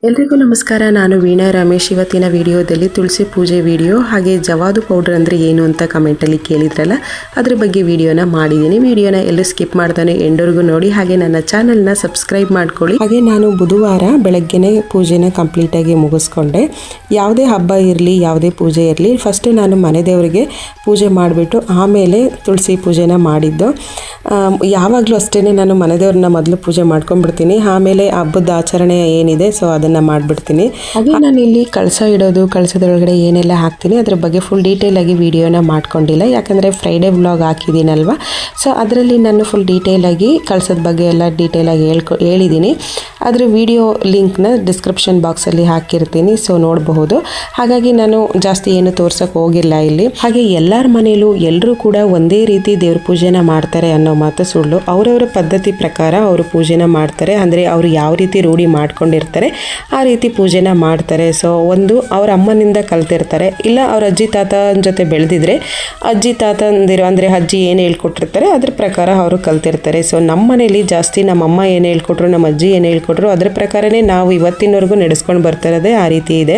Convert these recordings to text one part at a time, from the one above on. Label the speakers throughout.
Speaker 1: ಎಲ್ರಿಗೂ ನಮಸ್ಕಾರ. ನಾನು ವೀಣಾ ರಮೇಶ್. ಇವತ್ತಿನ ವಿಡಿಯೋದಲ್ಲಿ ತುಳಸಿ ಪೂಜೆ ವಿಡಿಯೋ ಹಾಗೆ ಜವಾದು ಪೌಡರ್ ಅಂದರೆ ಏನು ಅಂತ ಕಮೆಂಟಲ್ಲಿ ಕೇಳಿದ್ರಲ್ಲ, ಅದ್ರ ಬಗ್ಗೆ ವಿಡಿಯೋನ ಮಾಡಿದ್ದೀನಿ. ವಿಡಿಯೋನ ಎಲ್ಲೂ ಸ್ಕಿಪ್ ಮಾಡ್ತಾನೆ ಎಂಡವರೆಗೂ ನೋಡಿ, ಹಾಗೆ ನನ್ನ ಚಾನಲ್ನ ಸಬ್ಸ್ಕ್ರೈಬ್ ಮಾಡ್ಕೊಳ್ಳಿ. ಹಾಗೆ ನಾನು ಬುಧವಾರ ಬೆಳಗ್ಗೆನೇ ಪೂಜೆನ ಕಂಪ್ಲೀಟಾಗಿ ಮುಗಿಸ್ಕೊಂಡೆ. ಯಾವುದೇ ಹಬ್ಬ ಇರಲಿ, ಯಾವುದೇ ಪೂಜೆ ಇರಲಿ, ಫಸ್ಟ್ ನಾನು ಮನೆ ದೇವರಿಗೆ ಪೂಜೆ ಮಾಡಿಬಿಟ್ಟು ಆಮೇಲೆ ತುಳಸಿ ಪೂಜೆನ ಮಾಡಿದ್ದು. ಯಾವಾಗಲೂ ಅಷ್ಟೇ, ನಾನು ಮನೆ ದೇವ್ರನ್ನ ಮೊದಲು ಪೂಜೆ ಮಾಡ್ಕೊಂಡ್ಬಿಡ್ತೀನಿ, ಆಮೇಲೆ ಹಬ್ಬದ ಆಚರಣೆ ಏನಿದೆ ಸೊ ಅದನ್ನು ಮಾಡಿಬಿಡ್ತೀನಿ. ಹಾಗೆ ನಾನು ಇಲ್ಲಿ ಕಳಸ ಇಡೋದು, ಕಳಸದೊಳಗಡೆ ಏನೆಲ್ಲ ಹಾಕ್ತೀನಿ ಅದ್ರ ಬಗ್ಗೆ ಫುಲ್ ಡೀಟೇಲಾಗಿ ವಿಡಿಯೋನ ಮಾಡ್ಕೊಂಡಿಲ್ಲ, ಯಾಕಂದರೆ ಫ್ರೈಡೇ ವ್ಲಾಗ್ ಹಾಕಿದ್ದೀನಲ್ವ. ಸೊ ಅದರಲ್ಲಿ ನಾನು ಫುಲ್ ಡೀಟೇಲಾಗಿ ಕಳಸದ ಬಗ್ಗೆ ಎಲ್ಲ ಡೀಟೇಲಾಗಿ ಹೇಳಿದ್ದೀನಿ. ಅದ್ರ ವಿಡಿಯೋ ಲಿಂಕ್ನ ಡಿಸ್ಕ್ರಿಪ್ಷನ್ ಬಾಕ್ಸಲ್ಲಿ ಹಾಕಿರ್ತೀನಿ, ಸೊ ನೋಡಬಹುದು. ಹಾಗಾಗಿ ನಾನು ಜಾಸ್ತಿ ಏನು ತೋರ್ಸೋಕೆ ಹೋಗಿಲ್ಲ ಇಲ್ಲಿ. ಹಾಗೆ ಎಲ್ಲರ ಮನೇಲೂ ಎಲ್ಲರೂ ಕೂಡ ಒಂದೇ ರೀತಿ ದೇವ್ರ ಪೂಜೆನ ಮಾಡ್ತಾರೆ ಅನ್ನೋ ಮಾತು ಸುಳ್ಳು. ಅವರವರ ಪದ್ಧತಿ ಪ್ರಕಾರ ಅವರು ಪೂಜೆನ ಮಾಡ್ತಾರೆ. ಅಂದರೆ ಅವರು ಯಾವ ರೀತಿ ರೂಢಿ ಮಾಡ್ಕೊಂಡಿರ್ತಾರೆ ಆ ರೀತಿ ಪೂಜೆನ ಮಾಡ್ತಾರೆ. ಸೊ ಒಂದು ಅವ್ರ ಅಮ್ಮನಿಂದ ಕಲ್ತಿರ್ತಾರೆ, ಇಲ್ಲ ಅವ್ರ ಅಜ್ಜಿ ತಾತನ ಜೊತೆ ಬೆಳೆದಿದ್ರೆ ಅಜ್ಜಿ ತಾತಂದಿರು ಅಂದರೆ ಅಜ್ಜಿ ಏನು ಹೇಳ್ಕೊಟ್ಟಿರ್ತಾರೆ ಅದ್ರ ಪ್ರಕಾರ ಅವರು ಕಲ್ತಿರ್ತಾರೆ. ಸೊ ನಮ್ಮ ಮನೇಲಿ ಜಾಸ್ತಿ ನಮ್ಮಮ್ಮ ಏನು ಹೇಳ್ಕೊಟ್ರು, ನಮ್ಮ ಅಜ್ಜಿ ಏನು ಹೇಳ್ಕೊಟ್ರು ಅದ್ರ ಪ್ರಕಾರನೇ ನಾವು ಇವತ್ತಿನವರೆಗೂ ನಡೆಸ್ಕೊಂಡು ಬರ್ತಿರೋದೇ ಆ ರೀತಿ ಇದೆ.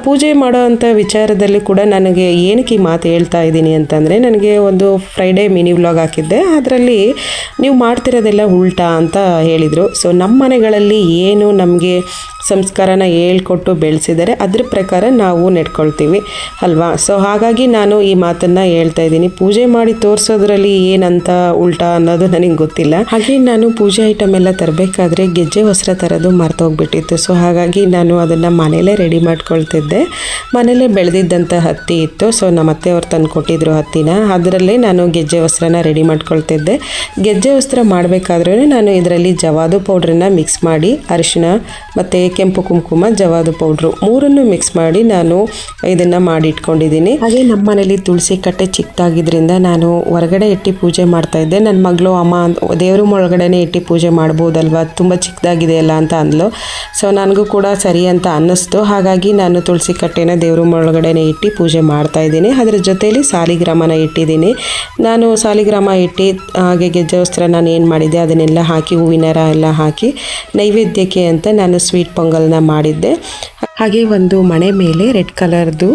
Speaker 1: ಪೂಜೆ ಮಾಡೋ ಅಂಥ ವಿಚಾರದಲ್ಲಿ ಕೂಡ ನನಗೆ ಏನಕ್ಕೆ ಈ ಮಾತು ಹೇಳ್ತಾ ಇದ್ದೀನಿ ಅಂತಂದರೆ, ನನಗೆ ಒಂದು ಫ್ರೈಡೇ ಮಿನಿ ವ್ಲಾಗ್ ಹಾಕಿದ್ದೆ, ಅದರಲ್ಲಿ ನೀವು ಮಾಡ್ತಿರೋದೆಲ್ಲ ಉಲ್ಟಾ ಅಂತ ಹೇಳಿದರು. ಸೊ ನಮ್ಮ ಮನೆಗಳಲ್ಲಿ ಏನು ನಮಗೆ ಸಂಸ್ಕಾರನ ಹೇಳ್ಕೊಟ್ಟು ಬೆಳೆಸಿದರೆ ಅದ್ರ ಪ್ರಕಾರ ನಾವು ನಡ್ಕೊಳ್ತೀವಿ ಅಲ್ವಾ. ಸೊ ಹಾಗಾಗಿ ನಾನು ಈ ಮಾತನ್ನು ಹೇಳ್ತಾ ಇದ್ದೀನಿ. ಪೂಜೆ ಮಾಡಿ ತೋರಿಸೋದ್ರಲ್ಲಿ ಏನಂತ ಉಲ್ಟಾ ಅನ್ನೋದು ನನಗೆ ಗೊತ್ತಿಲ್ಲ. ಹಾಗೆ ನಾನು ಪೂಜೆ ಐಟಮ್ ಎಲ್ಲ ತರಬೇಕಾದ್ರೆ ಗೆಜ್ಜೆ ವಸ್ತ್ರ ತರೋದು ಮರ್ತೋಗ್ಬಿಟ್ಟಿತ್ತು. ಸೊ ಹಾಗಾಗಿ ನಾನು ಅದನ್ನು ಮನೇಲೇ ರೆಡಿ ಮಾಡ್ಕೊಳ್ತಿದ್ದೆ. ಮನೇಲೇ ಬೆಳೆದಿದ್ದಂಥ ಹತ್ತಿ ಇತ್ತು, ಸೊ ನಮ್ಮ ಅತ್ತೆಯವ್ರು ತಂದು ಕೊಟ್ಟಿದ್ರು ಹತ್ತಿನ, ಅದರಲ್ಲೇ ನಾನು ಗೆಜ್ಜೆ ವಸ್ತ್ರನ ರೆಡಿ ಮಾಡ್ಕೊಳ್ತಿದ್ದೆ. ಗೆಜ್ಜೆ ವಸ್ತ್ರ ಮಾಡಬೇಕಾದ್ರೂ ನಾನು ಇದರಲ್ಲಿ ಜವಾದು ಪೌಡ್ರನ್ನ ಮಿಕ್ಸ್ ಮಾಡಿ, ಅರಿಶಿನ ಮತ್ತು ಕೆಂಪು ಕುಂಕುಮ, ಜವಾದು ಪೌಡ್ರು ಮೂರನ್ನು ಮಿಕ್ಸ್ ಮಾಡಿ ನಾನು ಇದನ್ನು ಮಾಡಿ ಇಟ್ಕೊಂಡಿದ್ದೀನಿ. ಹಾಗೆ ನಮ್ಮ ಮನೇಲಿ ತುಳಸಿ ಕಟ್ಟೆ ಚಿಕ್ಕದಾಗಿದ್ದರಿಂದ ನಾನು ಹೊರಗಡೆ ಇಟ್ಟು ಪೂಜೆ ಮಾಡ್ತಾ ಇದ್ದೆ. ನನ್ನ ಮಗಳು ಅಮ್ಮ ದೇವ್ರ ಒಳಗಡೆನೇ ಇಟ್ಟು ಪೂಜೆ ಮಾಡ್ಬೋದಲ್ವ, ತುಂಬ ಚಿಕ್ಕದಾಗಿದೆಯಲ್ಲ ಅಂತ ಅಂದ್ಲು. ಸೊ ನನಗೂ ಕೂಡ ಸರಿ ಅಂತ ಅನ್ನಿಸ್ತು. ಹಾಗಾಗಿ ನಾನು ತುಳಸಿ ಕಟ್ಟೆನ ದೇವ್ರ ಒಳಗಡೆನೇ ಇಟ್ಟು ಪೂಜೆ ಮಾಡ್ತಾ ಇದ್ದೀನಿ. ಅದರ ಜೊತೆಯಲ್ಲಿ ಸಾಲಿಗ್ರಾಮನ ಇಟ್ಟಿದ್ದೀನಿ. ನಾನು ಸಾಲಿಗ್ರಾಮ ಇಟ್ಟು ಹಾಗೆ ಗೆಜ್ಜೆ ವಸ್ತ್ರ ನಾನು ಏನು ಮಾಡಿದ್ದೆ ಅದನ್ನೆಲ್ಲ ಹಾಕಿ, ಹೂವಿನ ಎಲ್ಲ ಹಾಕಿ ನೈವೇದ್ಯಕ್ಕೆ ಅಂತ ನಾನು ಸ್ವೀಟ್ ಪೊಂಗಲ್ನ ಮಾಡಿದ್ದೆ. ಹಾಗೆ ಒಂದು ಮಣೆ ಮೇಲೆ ರೆಡ್ ಕಲರ್ದು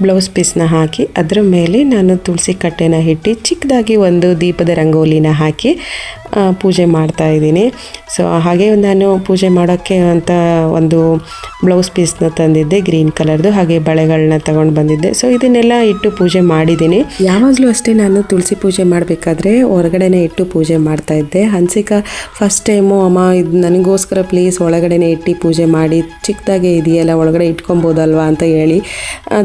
Speaker 1: ಬ್ಲೌಸ್ ಪೀಸ್ನ ಹಾಕಿ ಅದರ ಮೇಲೆ ನಾನು ತುಳಸಿ ಕಟ್ಟೆನ ಇಟ್ಟು ಚಿಕ್ಕದಾಗಿ ಒಂದು ದೀಪದ ರಂಗೋಲಿನ ಹಾಕಿ ಪೂಜೆ ಮಾಡ್ತಾ ಇದ್ದೀನಿ. ಸೊ ಹಾಗೆ ನಾನು ಪೂಜೆ ಮಾಡೋಕ್ಕೆ ಅಂತ ಒಂದು ಬ್ಲೌಸ್ ಪೀಸ್ನ ತಂದಿದ್ದೆ ಗ್ರೀನ್ ಕಲರ್ದು, ಹಾಗೆ ಬಳೆಗಳನ್ನ ತಗೊಂಡು ಬಂದಿದ್ದೆ. ಸೊ ಇದನ್ನೆಲ್ಲ ಇಟ್ಟು ಪೂಜೆ ಮಾಡಿದ್ದೀನಿ. ಯಾವಾಗಲೂ ಅಷ್ಟೇ ನಾನು ತುಳಸಿ ಪೂಜೆ ಮಾಡಬೇಕಾದ್ರೆ ಹೊರಗಡೆನೇ ಇಟ್ಟು ಪೂಜೆ ಮಾಡ್ತಾ ಇದ್ದೆ. ಹನ್ಸಿಕಾ ಫಸ್ಟ್ ಟೈಮು ಅಮ್ಮ ಇದು ನನಗೋಸ್ಕರ ಪ್ಲೀಸ್ ಒಳಗಡೆನೇ ಇಟ್ಟು ಪೂಜೆ ಮಾಡಿ, ಚಿಕ್ಕದಾಗೆ ಇದೆಯಲ್ಲ ಒಳಗಡೆ ಇಟ್ಕೊಬೋದಲ್ವಾ ಅಂತ ಹೇಳಿ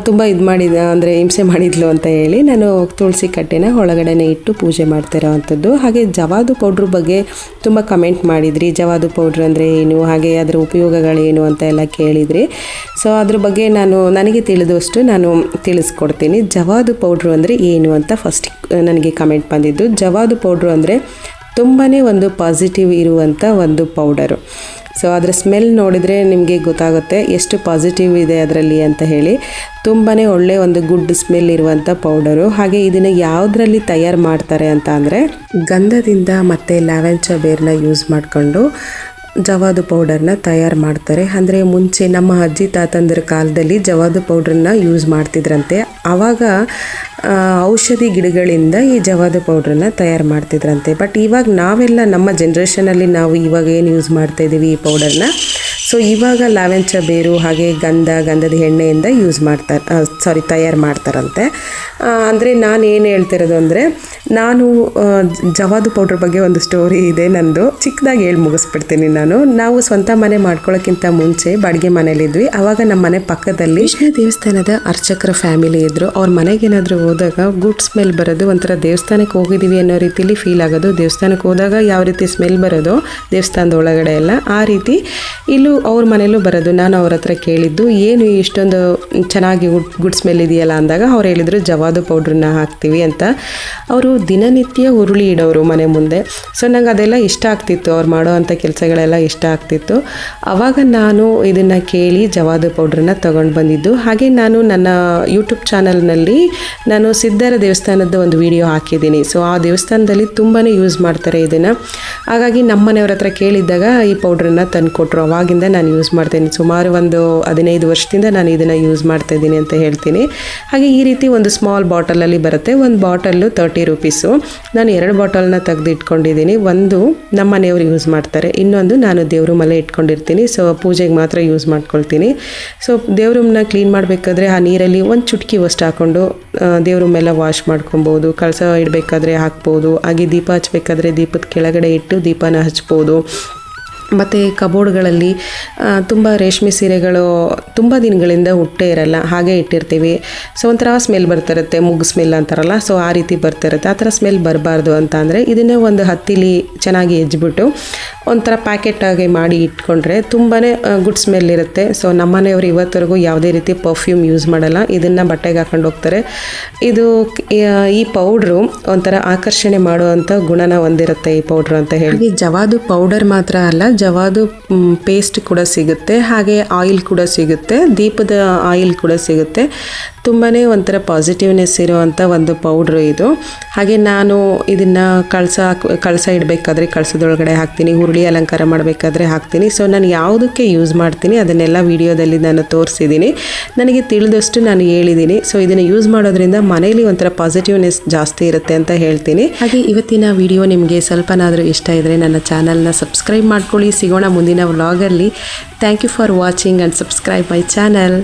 Speaker 1: ತುಂಬ ಮಾಡಿದ ಅಂದರೆ ಹಿಂಸೆ ಮಾಡಿದ್ಲು ಅಂತ ಹೇಳಿ ನಾನು ತುಳಸಿ ಕಟ್ಟೆನ ಒಳಗಡೆನೇ ಇಟ್ಟು ಪೂಜೆ ಮಾಡ್ತಿರೋ ಅಂಥದ್ದು. ಹಾಗೆ ಜವಾದು ಪೌಡ್ರ್ ಬಗ್ಗೆ ತುಂಬ ಕಮೆಂಟ್ ಮಾಡಿದ್ರಿ, ಜವಾದು ಪೌಡ್ರ್ ಅಂದರೆ ಏನು, ಹಾಗೆ ಅದರ ಉಪಯೋಗಗಳೇನು ಅಂತ ಎಲ್ಲ ಕೇಳಿದ್ರಿ. ಸೊ ಅದ್ರ ಬಗ್ಗೆ ನನಗೆ ತಿಳಿದಷ್ಟು ನಾನು ತಿಳಿಸ್ಕೊಡ್ತೀನಿ. ಜವಾದು ಪೌಡ್ರು ಅಂದರೆ ಏನು ಅಂತ ಫಸ್ಟ್ ನನಗೆ ಕಮೆಂಟ್ ಬಂದಿದ್ದು. ಜವಾದು ಪೌಡ್ರು ಅಂದರೆ ತುಂಬಾ ಒಂದು ಪಾಸಿಟಿವ್ ಇರುವಂಥ ಒಂದು ಪೌಡರು. ಸೊ ಅದರ ಸ್ಮೆಲ್ ನೋಡಿದರೆ ನಿಮಗೆ ಗೊತ್ತಾಗುತ್ತೆ ಎಷ್ಟು ಪಾಸಿಟಿವ್ ಇದೆ ಅದರಲ್ಲಿ ಅಂತ ಹೇಳಿ. ತುಂಬಾ ಒಳ್ಳೆಯ ಒಂದು ಗುಡ್ ಸ್ಮೆಲ್ ಇರುವಂಥ ಪೌಡರು. ಹಾಗೆ ಇದನ್ನು ಯಾವುದರಲ್ಲಿ ತಯಾರು ಮಾಡ್ತಾರೆ ಅಂತ ಅಂದರೆ ಗಂಧದಿಂದ ಮತ್ತು ಲ್ಯಾವೆಂಚರ್ ಬೇರ್ನ ಯೂಸ್ ಮಾಡಿಕೊಂಡು ಜವಾದು ಪೌಡರ್ನ ತಯಾರು ಮಾಡ್ತಾರೆ. ಅಂದರೆ ಮುಂಚೆ ನಮ್ಮ ಅಜ್ಜಿ ತಾತಂದಿರ ಕಾಲದಲ್ಲಿ ಜವಾದು ಪೌಡ್ರನ್ನ ಯೂಸ್ ಮಾಡ್ತಿದ್ರಂತೆ. ಆವಾಗ ಔಷಧಿ ಗಿಡಗಳಿಂದ ಈ ಜವಾದು ಪೌಡ್ರನ್ನ ತಯಾರು ಮಾಡ್ತಿದ್ರಂತೆ. ಬಟ್ ಇವಾಗ ನಾವೆಲ್ಲ ನಮ್ಮ ಜನ್ರೇಷನಲ್ಲಿ ನಾವು ಇವಾಗ ಏನು ಯೂಸ್ ಮಾಡ್ತಾಯಿದ್ದೀವಿ ಈ ಪೌಡರ್ನ, ಸೊ ಇವಾಗ ಲ್ಯಾವೆಂಚರ್ ಬೇರು ಹಾಗೆ ಗಂಧದ ಎಣ್ಣೆಯಿಂದ ತಯಾರು ಮಾಡ್ತಾರಂತೆ. ಅಂದರೆ ನಾನು ಏನು ಹೇಳ್ತಿರೋದು ಅಂದರೆ, ನಾನು ಜವಾದು ಪೌಡ್ರ್ ಬಗ್ಗೆ ಒಂದು ಸ್ಟೋರಿ ಇದೆ ನಂದು, ಚಿಕ್ಕದಾಗಿ ಹೇಳಿ ಮುಗಿಸ್ಬಿಡ್ತೀನಿ ನಾನು. ನಾವು ಸ್ವಂತ ಮನೆ ಮಾಡ್ಕೊಳ್ಳೋಕ್ಕಿಂತ ಮುಂಚೆ ಬಾಡಿಗೆ ಮನೇಲಿದ್ವಿ. ಆವಾಗ ನಮ್ಮ ಮನೆ ಪಕ್ಕದಲ್ಲಿ ವಿಷ್ಣು ದೇವಸ್ಥಾನದ ಅರ್ಚಕರ ಫ್ಯಾಮಿಲಿ ಇದ್ದರು. ಅವ್ರ ಮನೆಗೇನಾದರೂ ಹೋದಾಗ ಗುಡ್ ಸ್ಮೆಲ್ ಬರೋದು, ಒಂಥರ ದೇವಸ್ಥಾನಕ್ಕೆ ಹೋಗಿದ್ದೀವಿ ಅನ್ನೋ ರೀತಿಲಿ ಫೀಲ್ ಆಗೋದು. ದೇವಸ್ಥಾನಕ್ಕೆ ಹೋದಾಗ ಯಾವ ರೀತಿ ಸ್ಮೆಲ್ ಬರೋದು ದೇವಸ್ಥಾನದ ಒಳಗಡೆ ಎಲ್ಲ, ಆ ರೀತಿ ಇಲ್ಲೂ ಅವ್ರ ಮನೇಲೂ ಬರೋದು. ನಾನು ಅವ್ರ ಹತ್ರ ಕೇಳಿದ್ದು ಏನು ಇಷ್ಟೊಂದು ಚೆನ್ನಾಗಿ ಗುಡ್ ಸ್ಮೆಲ್ ಇದೆಯಲ್ಲ ಅಂದಾಗ ಅವ್ರು ಹೇಳಿದರು ಜವಾದು ಪೌಡ್ರನ್ನ ಹಾಕ್ತೀವಿ ಅಂತ. ಅವರು ದಿನನಿತ್ಯ ಉರುಳಿ ಇಡೋರು ಮನೆ ಮುಂದೆ. ಸೊ ನಂಗೆ ಅದೆಲ್ಲ ಇಷ್ಟ ಆಗ್ತಿತ್ತು, ಅವ್ರು ಮಾಡೋ ಅಂಥ ಕೆಲಸಗಳೆಲ್ಲ ಇಷ್ಟ ಆಗ್ತಿತ್ತು. ಆವಾಗ ನಾನು ಇದನ್ನು ಕೇಳಿ ಜವಾದು ಪೌಡ್ರನ್ನ ತೊಗೊಂಡು ಬಂದಿದ್ದು. ಹಾಗೆ ನಾನು ನನ್ನ ಯೂಟ್ಯೂಬ್ ಚಾನಲ್ನಲ್ಲಿ ನಾನು ಸಿದ್ಧರ ದೇವಸ್ಥಾನದ ಒಂದು ವಿಡಿಯೋ ಹಾಕಿದ್ದೀನಿ. ಸೊ ಆ ದೇವಸ್ಥಾನದಲ್ಲಿ ತುಂಬಾ ಯೂಸ್ ಮಾಡ್ತಾರೆ ಇದನ್ನು. ಹಾಗಾಗಿ ನಮ್ಮ ಮನೆಯವ್ರ ಹತ್ರ ಕೇಳಿದ್ದಾಗ ಈ ಪೌಡ್ರನ್ನ ತಂದು ಕೊಟ್ಟರು. ಅವಾಗಿಂದ ನಾನು ಯೂಸ್ ಮಾಡ್ತೀನಿ. ಸುಮಾರು ಒಂದು 15 ವರ್ಷದಿಂದ ನಾನು ಇದನ್ನು ಯೂಸ್ ಮಾಡ್ತಾಯಿದ್ದೀನಿ ಅಂತ ಹೇಳ್ತೀನಿ. ಹಾಗೆ ಈ ರೀತಿ ಒಂದು ಸ್ಮಾಲ್ ಬಾಟಲಲ್ಲಿ ಬರುತ್ತೆ. ಒಂದು ಬಾಟಲ್ಲು 30 ರೂಪೀಸು. ನಾನು 2 ಬಾಟಲ್ನ ತೆಗೆದು ಇಟ್ಕೊಂಡಿದ್ದೀನಿ. ಒಂದು ನಮ್ಮ ಮನೆಯವರು ಯೂಸ್ ಮಾಡ್ತಾರೆ, ಇನ್ನೊಂದು ನಾನು ದೇವ್ರ ಮೇಲೆ ಇಟ್ಕೊಂಡಿರ್ತೀನಿ. ಸೊ ಪೂಜೆಗೆ ಮಾತ್ರ ಯೂಸ್ ಮಾಡ್ಕೊಳ್ತೀನಿ. ಸೊ ದೇವ್ರ ರೂಮ್ನ ಕ್ಲೀನ್ ಮಾಡಬೇಕಾದ್ರೆ ಆ ನೀರಲ್ಲಿ ಒಂದು ಚುಟುಕಿ ಅಷ್ಟು ಹಾಕ್ಕೊಂಡು ದೇವ್ರ ರೂಮೆಲ್ಲ ವಾಶ್ ಮಾಡ್ಕೊಬೋದು. ಕಳಸ ಇಡಬೇಕಾದ್ರೆ ಹಾಕ್ಬೋದು. ಹಾಗೆ ದೀಪ ಹಚ್ಚಬೇಕಾದ್ರೆ ದೀಪದ ಕೆಳಗಡೆ ಇಟ್ಟು ದೀಪನ ಹಚ್ಬೋದು. ಮತ್ತು ಕಬೋರ್ಡ್ಗಳಲ್ಲಿ ತುಂಬ ರೇಷ್ಮೆ ಸೀರೆಗಳು ತುಂಬ ದಿನಗಳಿಂದ ಉಟ್ಟೇ ಇರಲ್ಲ, ಹಾಗೆ ಇಟ್ಟಿರ್ತೀವಿ. ಸೊ ಒಂಥರ ಸ್ಮೆಲ್ ಬರ್ತಿರುತ್ತೆ, ಮುಗ್ಗು ಸ್ಮೆಲ್ ಅಂತಾರಲ್ಲ, ಸೊ ಆ ರೀತಿ ಬರ್ತಿರುತ್ತೆ. ಆ ಥರ ಸ್ಮೆಲ್ ಬರಬಾರ್ದು ಅಂತ ಅಂದರೆ ಇದನ್ನೇ ಒಂದು ಹತ್ತಿಲಿ ಚೆನ್ನಾಗಿ ಹೆಜ್ಬಿಟ್ಟು ಒಂಥರ ಪ್ಯಾಕೆಟಾಗಿ ಮಾಡಿ ಇಟ್ಕೊಂಡ್ರೆ ತುಂಬಾ ಗುಡ್ ಸ್ಮೆಲ್ ಇರುತ್ತೆ. ಸೊ ನಮ್ಮನೆಯವರು ಇವತ್ತರೆಗೂ ಯಾವುದೇ ರೀತಿ ಪರ್ಫ್ಯೂಮ್ ಯೂಸ್ ಮಾಡಲ್ಲ, ಇದನ್ನು ಬಟ್ಟೆಗೆ ಹಾಕೊಂಡು ಹೋಗ್ತಾರೆ. ಇದು ಈ ಪೌಡ್ರು ಒಂಥರ ಆಕರ್ಷಣೆ ಮಾಡುವಂಥ ಗುಣನ ಹೊಂದಿರುತ್ತೆ ಈ ಪೌಡ್ರು ಅಂತ ಹೇಳಿ. ಜವಾದು ಪೌಡರ್ ಮಾತ್ರ ಅಲ್ಲ, ಜವಾದು ಪೇಸ್ಟ್ ಕೂಡ ಸಿಗುತ್ತೆ, ಹಾಗೆ ಆಯಿಲ್ ಕೂಡ ಸಿಗುತ್ತೆ, ದೀಪದ ಆಯಿಲ್ ಕೂಡ ಸಿಗುತ್ತೆ. ತುಂಬಾ ಒಂಥರ ಪಾಸಿಟಿವ್ನೆಸ್ ಇರುವಂಥ ಒಂದು ಪೌಡ್ರು ಇದು. ಹಾಗೆ ನಾನು ಇದನ್ನು ಕಳಸ ಇಡಬೇಕಾದ್ರೆ ಕಳಸದೊಳಗಡೆ ಹಾಕ್ತೀನಿ, ಹುರುಳಿ ಅಲಂಕಾರ ಮಾಡಬೇಕಾದ್ರೆ ಹಾಕ್ತೀನಿ. ಸೊ ನಾನು ಯಾವುದಕ್ಕೆ ಯೂಸ್ ಮಾಡ್ತೀನಿ ಅದನ್ನೆಲ್ಲ ವಿಡಿಯೋದಲ್ಲಿ ನಾನು ತೋರಿಸಿದ್ದೀನಿ, ನನಗೆ ತಿಳಿದಷ್ಟು ನಾನು ಹೇಳಿದ್ದೀನಿ. ಸೊ ಇದನ್ನು ಯೂಸ್ ಮಾಡೋದ್ರಿಂದ ಮನೇಲಿ ಒಂಥರ ಪಾಸಿಟಿವ್ನೆಸ್ ಜಾಸ್ತಿ ಇರುತ್ತೆ ಅಂತ ಹೇಳ್ತೀನಿ. ಹಾಗೆ ಇವತ್ತಿನ ವಿಡಿಯೋ ನಿಮಗೆ ಸ್ವಲ್ಪನಾದರೂ ಇಷ್ಟ ಇದ್ದರೆ ನನ್ನ ಚಾನಲ್ನ ಸಬ್ಸ್ಕ್ರೈಬ್ ಮಾಡ್ಕೊಳ್ಳಿ. ಸಿಗೋಣ ಮುಂದಿನ ವ್ಲಾಗಲ್ಲಿ. Thank you for watching and subscribe my channel.